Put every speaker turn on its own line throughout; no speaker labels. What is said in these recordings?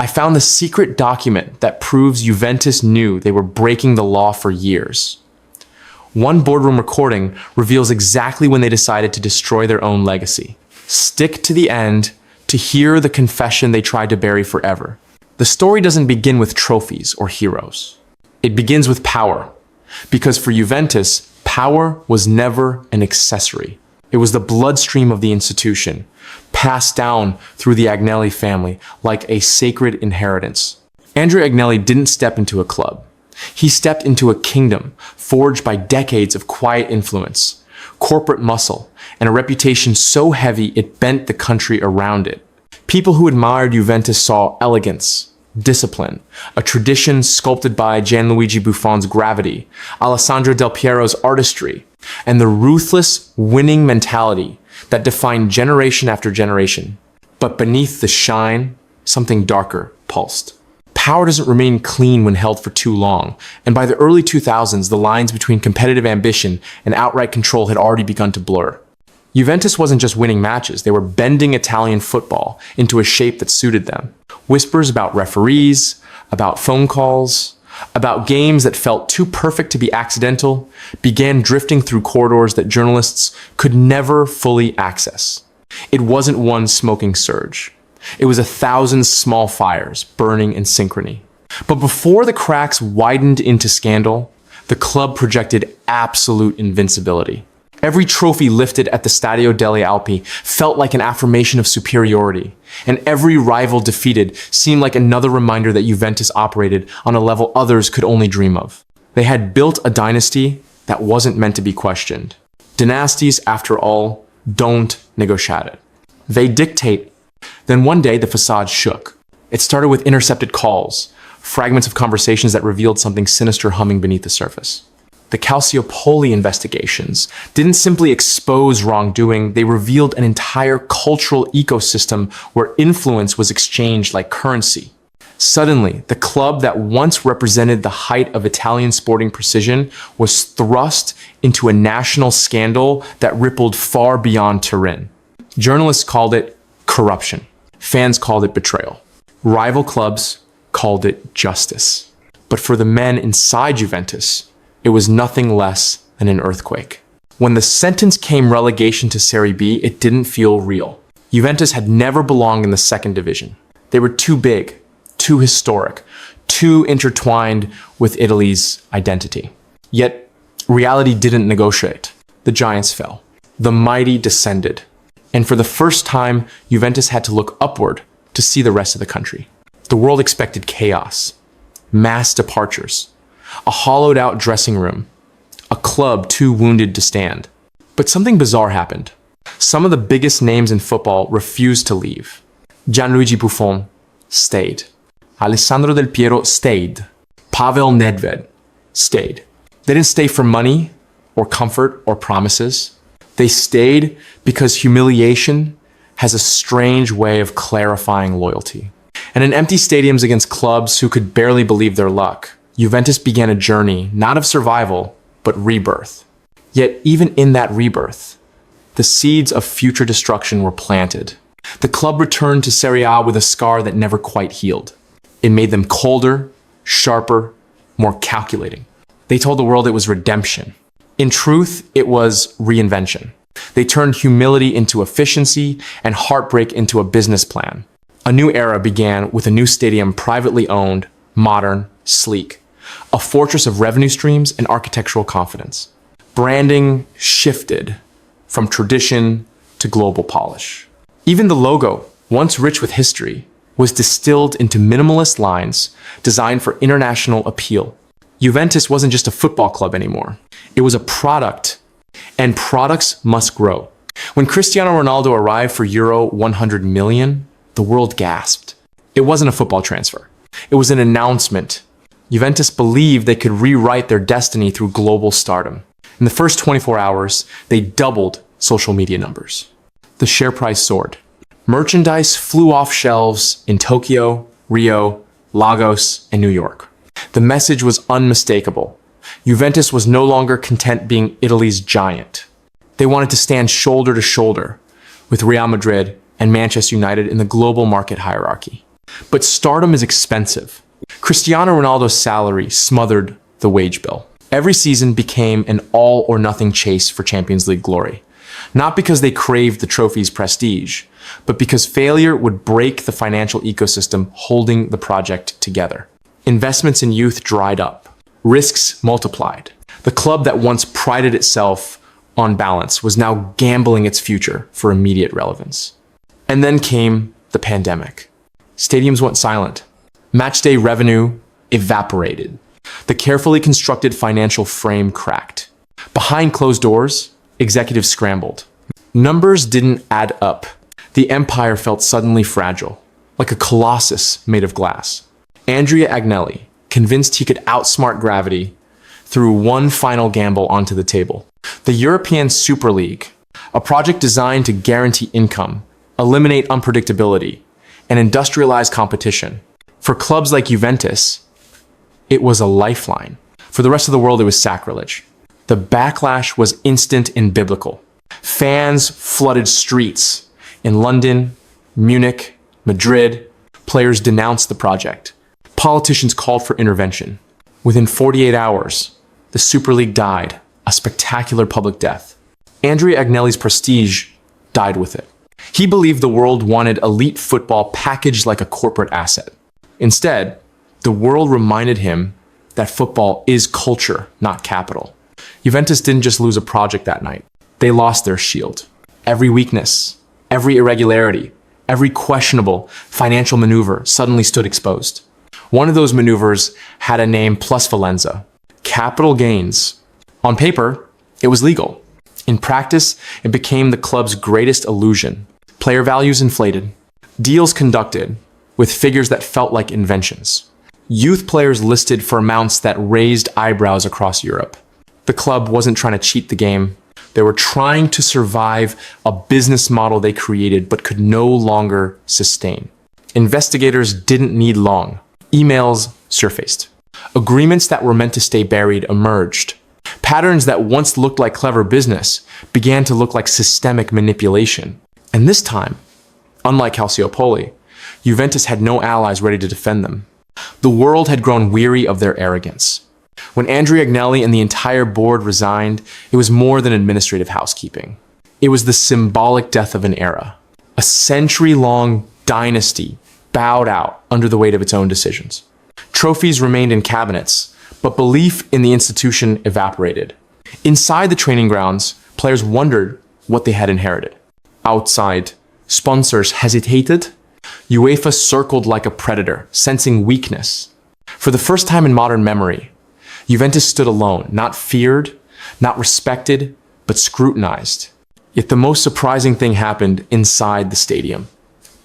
I found the secret document that proves Juventus knew they were breaking the law for years. One boardroom recording reveals exactly when they decided to destroy their own legacy. Stick to the end to hear the confession they tried to bury forever. The story doesn't begin with trophies or heroes. It begins with power. Because for Juventus, power was never an accessory. It was the bloodstream of the institution, passed down through the Agnelli family like a sacred inheritance. Andrea Agnelli didn't step into a club. He stepped into a kingdom forged by decades of quiet influence, corporate muscle, and a reputation so heavy it bent the country around it. People who admired Juventus saw elegance, discipline, a tradition sculpted by Gianluigi Buffon's gravity, Alessandro Del Piero's artistry, and the ruthless winning mentality that defined generation after generation. But beneath the shine, something darker pulsed. Power doesn't remain clean when held for too long, and by the early 2000s, the lines between competitive ambition and outright control had already begun to blur. Juventus wasn't just winning matches, they were bending Italian football into a shape that suited them. Whispers about referees, about phone calls, about games that felt too perfect to be accidental began drifting through corridors that journalists could never fully access. It wasn't one smoking surge. It was 1,000 small fires burning in synchrony. But before the cracks widened into scandal, the club projected absolute invincibility. Every trophy lifted at the Stadio delle Alpi felt like an affirmation of superiority, and every rival defeated seemed like another reminder that Juventus operated on a level others could only dream of. They had built a dynasty that wasn't meant to be questioned. Dynasties, after all, don't negotiate. They dictate. Then one day the facade shook. It started with intercepted calls, fragments of conversations that revealed something sinister humming beneath the surface. The Calciopoli investigations didn't simply expose wrongdoing, they revealed an entire cultural ecosystem where influence was exchanged like currency. Suddenly, the club that once represented the height of Italian sporting precision was thrust into a national scandal that rippled far beyond Turin. Journalists called it corruption. Fans called it betrayal. Rival clubs called it justice. But for the men inside Juventus, it was nothing less than an earthquake. When the sentence came relegation to Serie B, it didn't feel real. Juventus had never belonged in the second division. They were too big, too historic, too intertwined with Italy's identity. Yet, reality didn't negotiate. The giants fell. The mighty descended. And for the first time, Juventus had to look upward to see the rest of the country. The world expected chaos, mass departures, a hollowed-out dressing room, a club too wounded to stand. But something bizarre happened. Some of the biggest names in football refused to leave. Gianluigi Buffon stayed. Alessandro Del Piero stayed. Pavel Nedved stayed. They didn't stay for money or comfort or promises. They stayed because humiliation has a strange way of clarifying loyalty. And in empty stadiums against clubs who could barely believe their luck, Juventus began a journey not of survival, but rebirth. Yet even in that rebirth, the seeds of future destruction were planted. The club returned to Serie A with a scar that never quite healed. It made them colder, sharper, more calculating. They told the world it was redemption. In truth, it was reinvention. They turned humility into efficiency and heartbreak into a business plan. A new era began with a new stadium privately owned, modern, sleek, a fortress of revenue streams and architectural confidence. Branding shifted from tradition to global polish. Even the logo, once rich with history, was distilled into minimalist lines designed for international appeal. Juventus wasn't just a football club anymore. It was a product, and products must grow. When Cristiano Ronaldo arrived for Euro 100 million, the world gasped. It wasn't a football transfer. It was an announcement. Juventus believed they could rewrite their destiny through global stardom. In the first 24 hours, they doubled social media numbers. The share price soared. Merchandise flew off shelves in Tokyo, Rio, Lagos, and New York. The message was unmistakable. Juventus was no longer content being Italy's giant. They wanted to stand shoulder to shoulder with Real Madrid and Manchester United in the global market hierarchy. But stardom is expensive. Cristiano Ronaldo's salary smothered the wage bill. Every season became an all-or-nothing chase for Champions League glory. Not because they craved the trophy's prestige, but because failure would break the financial ecosystem holding the project together. Investments in youth dried up. Risks multiplied. The club that once prided itself on balance was now gambling its future for immediate relevance. And then came the pandemic. Stadiums went silent. Matchday revenue evaporated. The carefully constructed financial frame cracked. Behind closed doors, executives scrambled. Numbers didn't add up. The empire felt suddenly fragile, like a colossus made of glass. Andrea Agnelli, convinced he could outsmart gravity, threw one final gamble onto the table. The European Super League, a project designed to guarantee income, eliminate unpredictability, and industrialize competition. For clubs like Juventus, it was a lifeline. For the rest of the world, it was sacrilege. The backlash was instant and biblical. Fans flooded streets. In London, Munich, Madrid, players denounced the project. Politicians called for intervention. Within 48 hours, the Super League died, a spectacular public death. Andrea Agnelli's prestige died with it. He believed the world wanted elite football packaged like a corporate asset. Instead, the world reminded him that football is culture, not capital. Juventus didn't just lose a project that night. They lost their shield. Every weakness, every irregularity, every questionable financial maneuver suddenly stood exposed. One of those maneuvers had a name plus Valenza. Capital gains. On paper, it was legal. In practice, it became the club's greatest illusion. Player values inflated. Deals conducted with figures that felt like inventions. Youth players listed for amounts that raised eyebrows across Europe. The club wasn't trying to cheat the game. They were trying to survive a business model they created but could no longer sustain. Investigators didn't need long. Emails surfaced. Agreements that were meant to stay buried emerged. Patterns that once looked like clever business began to look like systemic manipulation. And this time, unlike Calciopoli, Juventus had no allies ready to defend them. The world had grown weary of their arrogance. When Andrea Agnelli and the entire board resigned, it was more than administrative housekeeping. It was the symbolic death of an era. A century-long dynasty bowed out under the weight of its own decisions. Trophies remained in cabinets, but belief in the institution evaporated. Inside the training grounds, players wondered what they had inherited. Outside, sponsors hesitated. UEFA circled like a predator, sensing weakness. For the first time in modern memory, Juventus stood alone, not feared, not respected, but scrutinized. Yet the most surprising thing happened inside the stadium.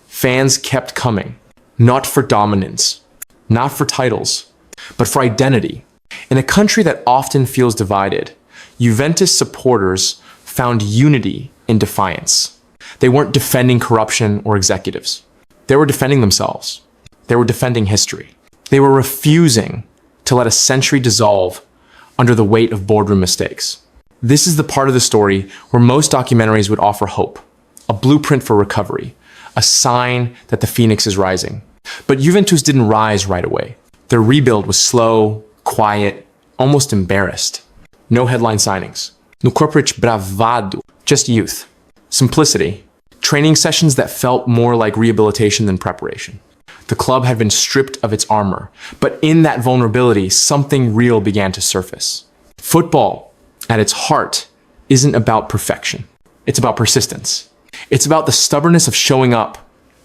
Fans kept coming, not for dominance, not for titles, but for identity. In a country that often feels divided, Juventus supporters found unity in defiance. They weren't defending corruption or executives. They were defending themselves. They were defending history. They were refusing to let a century dissolve under the weight of boardroom mistakes. This is the part of the story where most documentaries would offer hope, a blueprint for recovery, a sign that the phoenix is rising. But Juventus didn't rise right away. Their rebuild was slow, quiet, almost embarrassed. No headline signings. No corporate bravado, just youth. Simplicity. Training sessions that felt more like rehabilitation than preparation. The club had been stripped of its armor, but in that vulnerability, something real began to surface. Football, at its heart, isn't about perfection. It's about persistence. It's about the stubbornness of showing up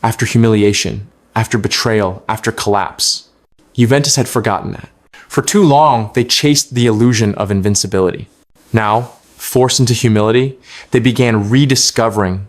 after humiliation, after betrayal, after collapse. Juventus had forgotten that. For too long, they chased the illusion of invincibility. Now, forced into humility, they began rediscovering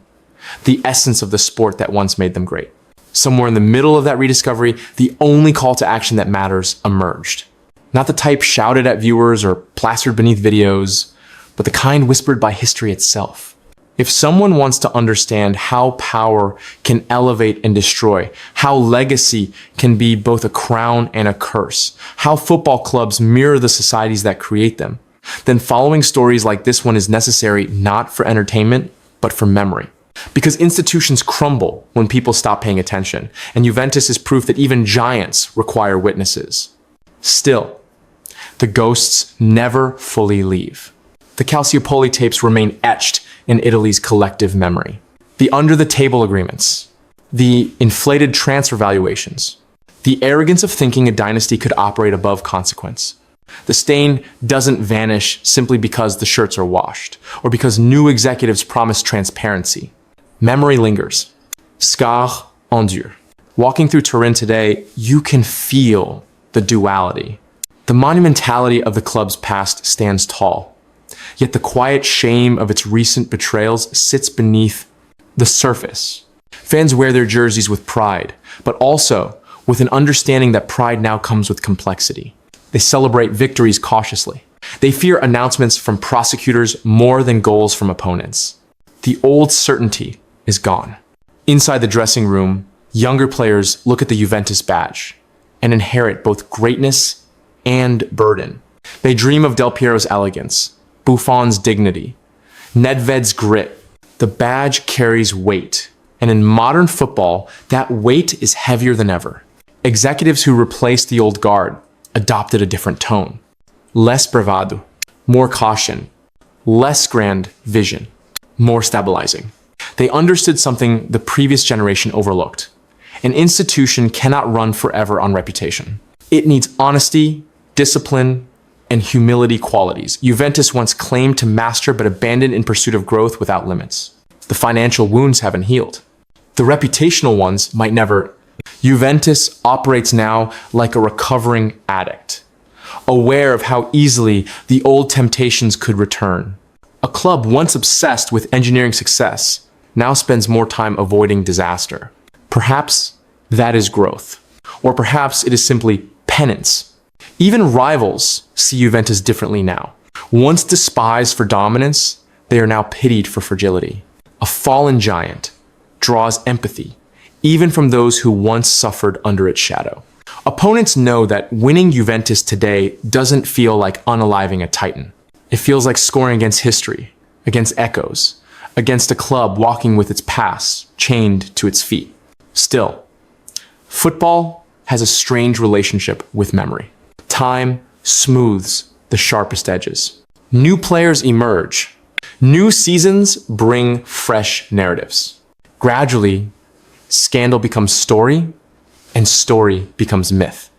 the essence of the sport that once made them great. Somewhere in the middle of that rediscovery, the only call to action that matters emerged. Not the type shouted at viewers or plastered beneath videos, but the kind whispered by history itself. If someone wants to understand how power can elevate and destroy, how legacy can be both a crown and a curse, how football clubs mirror the societies that create them, then following stories like this one is necessary not for entertainment, but for memory. Because institutions crumble when people stop paying attention, and Juventus is proof that even giants require witnesses. Still, the ghosts never fully leave. The Calciopoli tapes remain etched in Italy's collective memory. The under-the-table agreements, the inflated transfer valuations, the arrogance of thinking a dynasty could operate above consequence. The stain doesn't vanish simply because the shirts are washed, or because new executives promise transparency. Memory lingers. Scar endure. Walking through Turin today, you can feel the duality. The monumentality of the club's past stands tall, yet the quiet shame of its recent betrayals sits beneath the surface. Fans wear their jerseys with pride, but also with an understanding that pride now comes with complexity. They celebrate victories cautiously. They fear announcements from prosecutors more than goals from opponents. The old certainty is gone. Inside the dressing room, younger players look at the Juventus badge and inherit both greatness and burden. They dream of Del Piero's elegance, Buffon's dignity, Nedved's grit. The badge carries weight, and in modern football, that weight is heavier than ever. Executives who replaced the old guard adopted a different tone. Less bravado, more caution, less grand vision, more stabilizing. They understood something the previous generation overlooked. An institution cannot run forever on reputation. It needs honesty, discipline, and humility qualities Juventus once claimed to master but abandoned in pursuit of growth without limits. The financial wounds haven't healed. The reputational ones might never. Juventus operates now like a recovering addict, aware of how easily the old temptations could return. A club once obsessed with engineering success now spends more time avoiding disaster. Perhaps that is growth, or perhaps it is simply penance. Even rivals see Juventus differently now. Once despised for dominance, they are now pitied for fragility. A fallen giant draws empathy, even from those who once suffered under its shadow. Opponents know that winning Juventus today doesn't feel like unaliving a titan. It feels like scoring against history, against echoes, against a club walking with its past chained to its feet. Still, football has a strange relationship with memory. Time smooths the sharpest edges. New players emerge. New seasons bring fresh narratives. Gradually, scandal becomes story, and story becomes myth.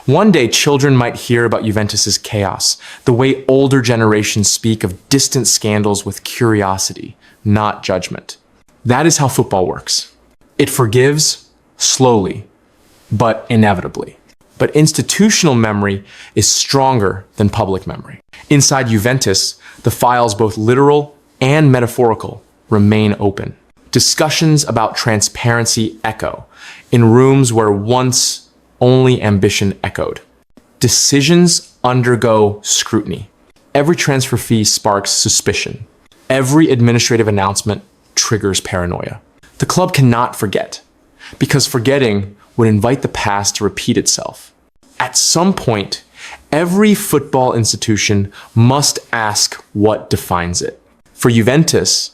One day, children might hear about Juventus's chaos, the way older generations speak of distant scandals with curiosity, not judgment. That is how football works. It forgives slowly, but inevitably. But institutional memory is stronger than public memory. Inside Juventus, the files, both literal and metaphorical, remain open. Discussions about transparency echo in rooms where once only ambition echoed. Decisions undergo scrutiny. Every transfer fee sparks suspicion. Every administrative announcement triggers paranoia. The club cannot forget, because forgetting would invite the past to repeat itself. At some point, every football institution must ask what defines it. For Juventus,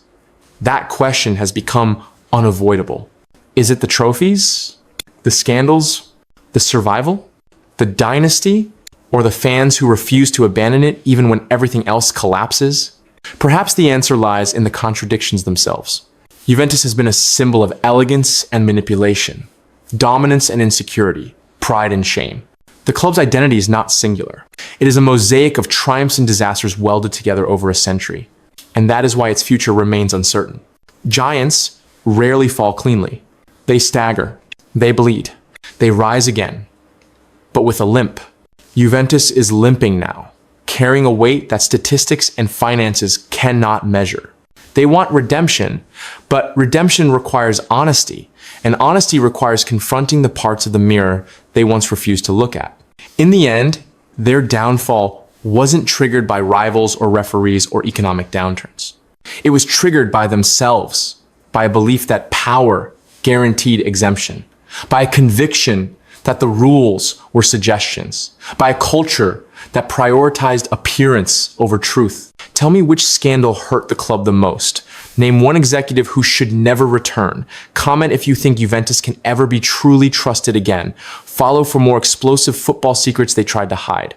that question has become unavoidable. Is it the trophies, the scandals, the survival, the dynasty, or the fans who refuse to abandon it even when everything else collapses? Perhaps the answer lies in the contradictions themselves. Juventus has been a symbol of elegance and manipulation, dominance and insecurity, pride and shame. The club's identity is not singular. It is a mosaic of triumphs and disasters welded together over a century. And that is why its future remains uncertain. Giants rarely fall cleanly. They stagger, they bleed, they rise again, but with a limp. Juventus is limping now, carrying a weight that statistics and finances cannot measure. They want redemption, but redemption requires honesty, and honesty requires confronting the parts of the mirror they once refused to look at. In the end, their downfall wasn't triggered by rivals or referees or economic downturns. It was triggered by themselves, by a belief that power guaranteed exemption, by a conviction that the rules were suggestions, by a culture that prioritized appearance over truth. Tell me which scandal hurt the club the most, Name one executive who should never return. Comment if you think Juventus can ever be truly trusted again. Follow for more explosive football secrets they tried to hide.